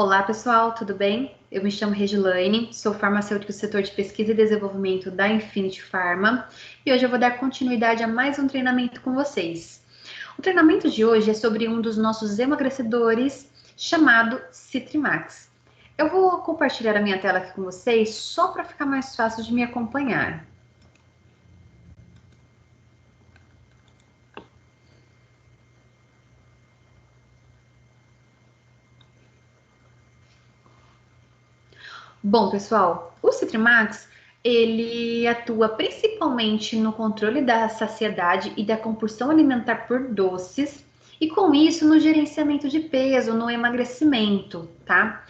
Olá, pessoal, tudo bem? Eu me chamo Regilane, sou farmacêutica do setor de pesquisa e desenvolvimento da Infinity Pharma e hoje eu vou dar continuidade a mais um treinamento com vocês. O treinamento de hoje é sobre um dos nossos emagrecedores chamado Citrimax. Eu vou compartilhar a minha tela aqui com vocês só para ficar mais fácil de me acompanhar. Bom, pessoal, o Citrimax, ele atua principalmente no controle da saciedade e da compulsão alimentar por doces, e com isso no gerenciamento de peso, no emagrecimento, tá?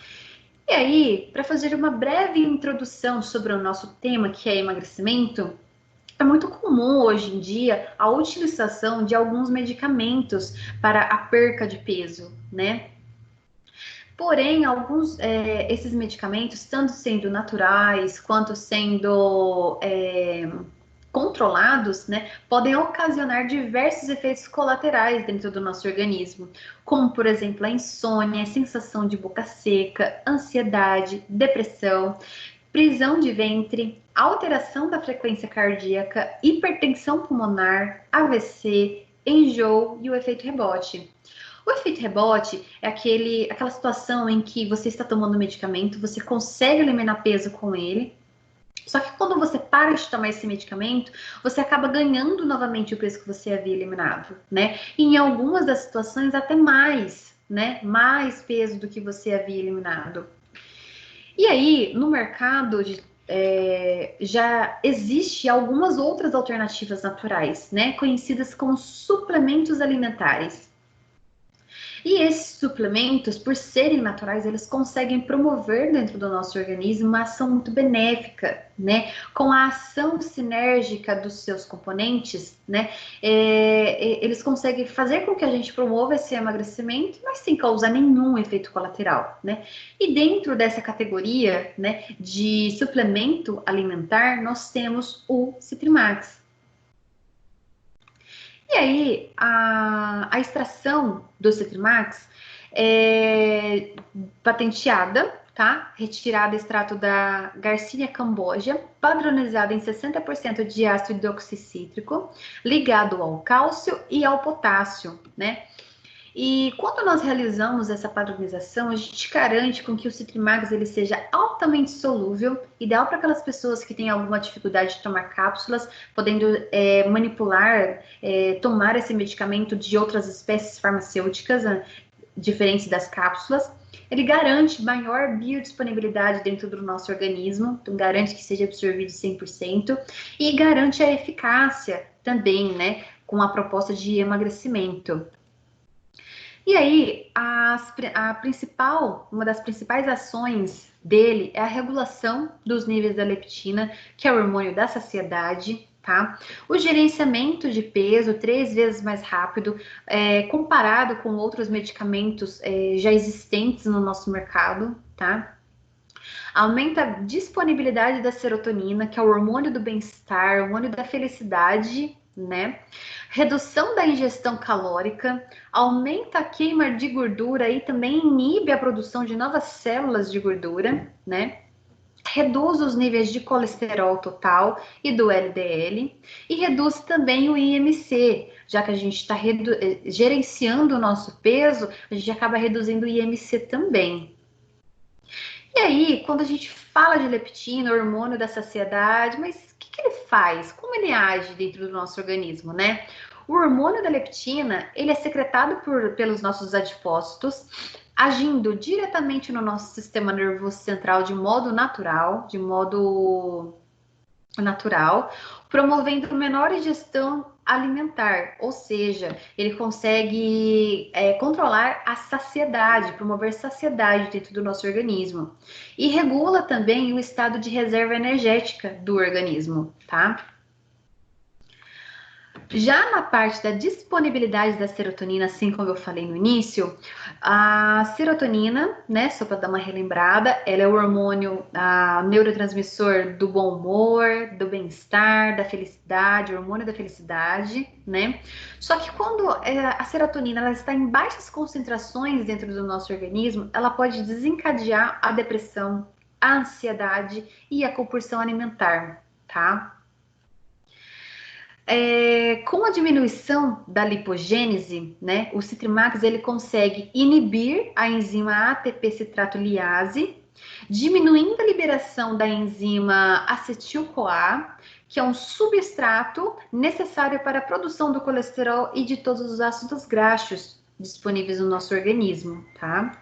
E aí, para fazer uma breve introdução sobre o nosso tema, que é emagrecimento, é muito comum hoje em dia a utilização de alguns medicamentos para a perca de peso, né? Porém, esses medicamentos, tanto sendo naturais quanto sendo controlados, né, podem ocasionar diversos efeitos colaterais dentro do nosso organismo, como, por exemplo, a insônia, a sensação de boca seca, ansiedade, depressão, prisão de ventre, alteração da frequência cardíaca, hipertensão pulmonar, AVC, enjoo e o efeito rebote. O efeito rebote é aquela situação em que você está tomando medicamento, você consegue eliminar peso com ele, só que quando você para de tomar esse medicamento, você acaba ganhando novamente o peso que você havia eliminado, né? E em algumas das situações, até mais, né? Mais peso do que você havia eliminado. E aí, no mercado já existe algumas outras alternativas naturais, né? Conhecidas como suplementos alimentares. E esses suplementos, por serem naturais, eles conseguem promover dentro do nosso organismo uma ação muito benéfica, né? Com a ação sinérgica dos seus componentes, né? Eles conseguem fazer com que a gente promova esse emagrecimento, mas sem causar nenhum efeito colateral, né? E dentro dessa categoria, né, de suplemento alimentar, nós temos o Citrimax. E aí, a extração do Citrimax é patenteada, tá? Retirada extrato da Garcinia cambogia, padronizada em 60% de ácido hidroxicítrico, ligado ao cálcio e ao potássio, né? E quando nós realizamos essa padronização, a gente garante com que o Citrimax ele seja altamente solúvel, ideal para aquelas pessoas que têm alguma dificuldade de tomar cápsulas, podendo manipular, tomar esse medicamento de outras espécies farmacêuticas, diferentes das cápsulas. Ele garante maior biodisponibilidade dentro do nosso organismo, então garante que seja absorvido 100% e garante a eficácia também, né, com a proposta de emagrecimento. E aí, uma das principais ações dele é a regulação dos níveis da leptina, que é o hormônio da saciedade, tá? O gerenciamento de peso 3 vezes mais rápido, comparado com outros medicamentos já existentes no nosso mercado, tá? Aumenta a disponibilidade da serotonina, que é o hormônio do bem-estar, hormônio da felicidade, né? Redução da ingestão calórica, aumenta a queima de gordura e também inibe a produção de novas células de gordura, né? Reduz os níveis de colesterol total e do LDL e reduz também o IMC, já que a gente está gerenciando o nosso peso, a gente acaba reduzindo o IMC também. E aí, quando a gente fala de leptina, hormônio da saciedade, mas o que ele faz? Como ele age dentro do nosso organismo, né? O hormônio da leptina, ele é secretado pelos nossos adipócitos, agindo diretamente no nosso sistema nervoso central de modo natural, promovendo menor ingestão alimentar, ou seja, ele consegue controlar a saciedade, promover saciedade dentro do nosso organismo. E regula também o estado de reserva energética do organismo, tá? Já na parte da disponibilidade da serotonina, assim como eu falei no início, a serotonina, né, só para dar uma relembrada, ela é o hormônio, neurotransmissor do bom humor, do bem-estar, da felicidade, o hormônio da felicidade, né? Só que quando a serotonina ela está em baixas concentrações dentro do nosso organismo, ela pode desencadear a depressão, a ansiedade e a compulsão alimentar, tá? Com a diminuição da lipogênese, né, o Citrimax ele consegue inibir a enzima ATP citrato liase, diminuindo a liberação da enzima acetil-CoA, que é um substrato necessário para a produção do colesterol e de todos os ácidos graxos disponíveis no nosso organismo, tá?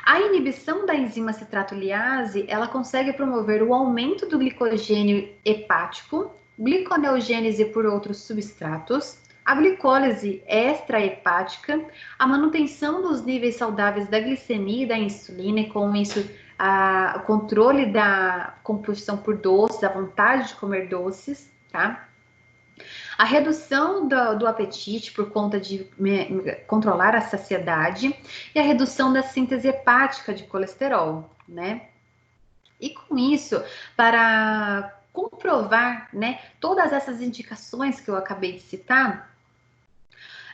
A inibição da enzima citrato liase, ela consegue promover o aumento do glicogênio hepático, gliconeogênese por outros substratos, a glicólise extrahepática, a manutenção dos níveis saudáveis da glicemia e da insulina, e com isso o controle da compulsão por doces, a vontade de comer doces, tá? A redução do apetite por conta de controlar a saciedade e a redução da síntese hepática de colesterol, né? E com isso, para comprovar, né, todas essas indicações que eu acabei de citar,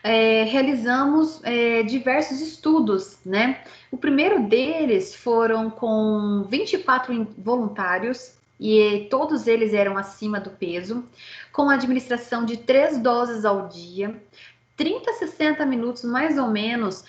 realizamos diversos estudos, né? O primeiro deles foram com 24 voluntários e todos eles eram acima do peso, com a administração de 3 doses ao dia, 30 a 60 minutos mais ou menos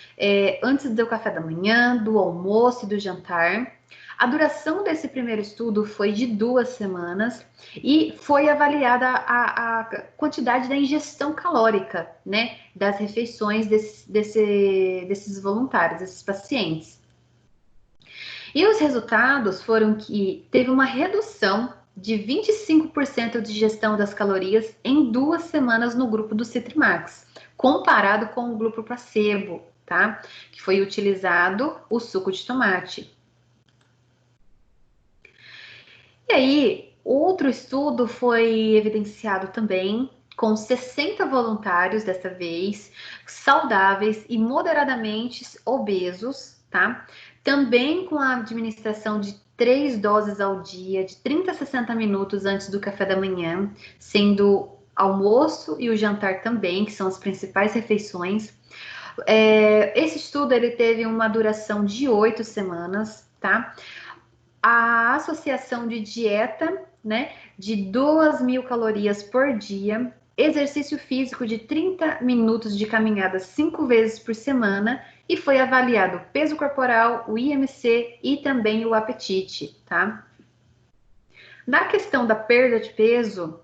antes do café da manhã, do almoço e do jantar. A duração desse primeiro estudo foi de 2 semanas e foi avaliada a quantidade da ingestão calórica, né, das refeições desses voluntários, desses pacientes. E os resultados foram que teve uma redução de 25% de ingestão das calorias em 2 semanas no grupo do Citrimax, comparado com o grupo placebo, tá? Que foi utilizado o suco de tomate. E aí, outro estudo foi evidenciado também com 60 voluntários, dessa vez, saudáveis e moderadamente obesos, tá? Também com a administração de 3 doses ao dia, de 30 a 60 minutos antes do café da manhã, sendo almoço e o jantar também, que são as principais refeições. Esse estudo ele teve uma duração de 8 semanas, tá? A associação de dieta, né, de 2.000 calorias por dia, exercício físico de 30 minutos de caminhada 5 vezes por semana e foi avaliado o peso corporal, o IMC e também o apetite, tá? Na questão da perda de peso,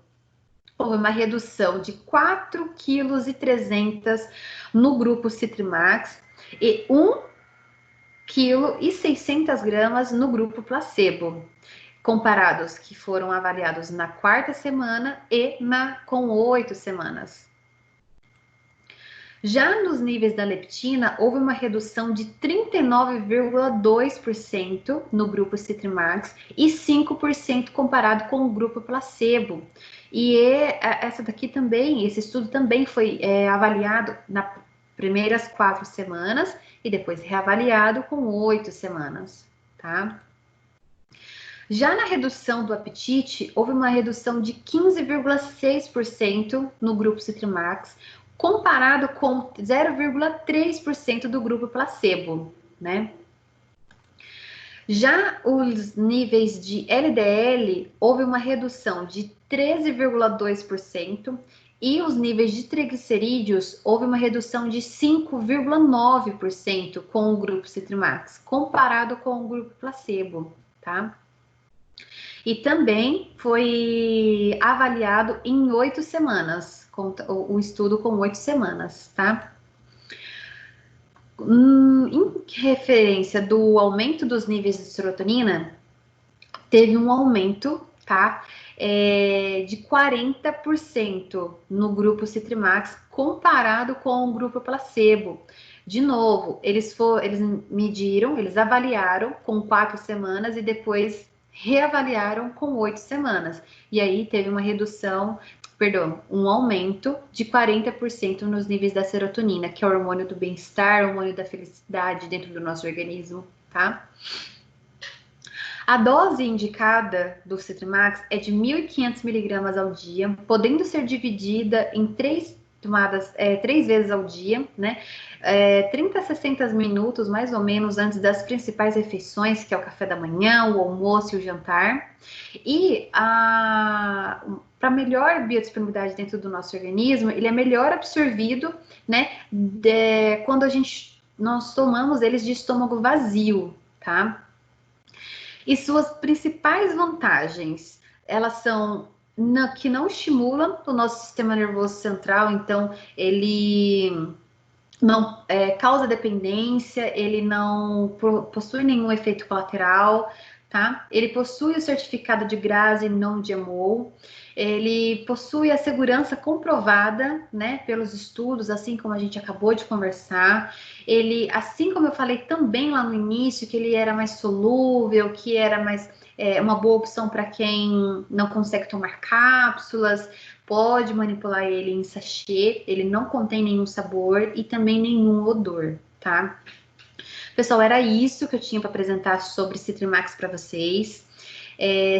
houve uma redução de 4,3 kg no grupo Citrimax e 1,6 kg no grupo placebo, comparados que foram avaliados na 4ª semana e com 8 semanas. Já nos níveis da leptina, houve uma redução de 39,2% no grupo Citrimax e 5% comparado com o grupo placebo. E esse estudo também foi avaliado nas primeiras 4 semanas e depois reavaliado com 8 semanas, tá? Já na redução do apetite, houve uma redução de 15,6% no grupo Citrimax, comparado com 0,3% do grupo placebo, né? Já os níveis de LDL, houve uma redução de 13,2%, e os níveis de triglicerídeos, houve uma redução de 5,9% com o grupo Citrimax, comparado com o grupo placebo, tá? E também foi avaliado em 8 semanas, o estudo com 8 semanas, tá? Em referência do aumento dos níveis de serotonina, teve um aumento, tá? De 40% no grupo Citrimax, comparado com o grupo placebo. De novo, eles mediram, eles avaliaram com 4 semanas e depois reavaliaram com 8 semanas. E aí teve uma redução perdão, um aumento de 40% nos níveis da serotonina, que é o hormônio do bem-estar, o hormônio da felicidade dentro do nosso organismo, tá? A dose indicada do Citrimax é de 1.500 miligramas ao dia, podendo ser dividida em 3 vezes ao dia, né? 30 a 60 minutos, mais ou menos, antes das principais refeições, que é o café da manhã, o almoço e o jantar. E para melhor biodisponibilidade dentro do nosso organismo, ele é melhor absorvido, né? Quando nós tomamos eles de estômago vazio, tá? E suas principais vantagens, elas são que não estimulam o nosso sistema nervoso central, então ele não causa dependência, ele não possui nenhum efeito colateral, tá? Ele possui o certificado de GRAS e non-GMO, ele possui a segurança comprovada, né, pelos estudos, assim como a gente acabou de conversar. Ele, assim como eu falei também lá no início, que ele era mais solúvel, que era mais uma boa opção para quem não consegue tomar cápsulas, pode manipular ele em sachê, ele não contém nenhum sabor e também nenhum odor, tá? Pessoal, era isso que eu tinha para apresentar sobre Citrimax para vocês.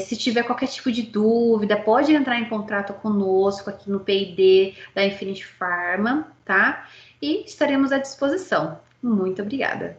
Se tiver qualquer tipo de dúvida, pode entrar em contato conosco aqui no P&D da Infinity Pharma, tá? E estaremos à disposição. Muito obrigada.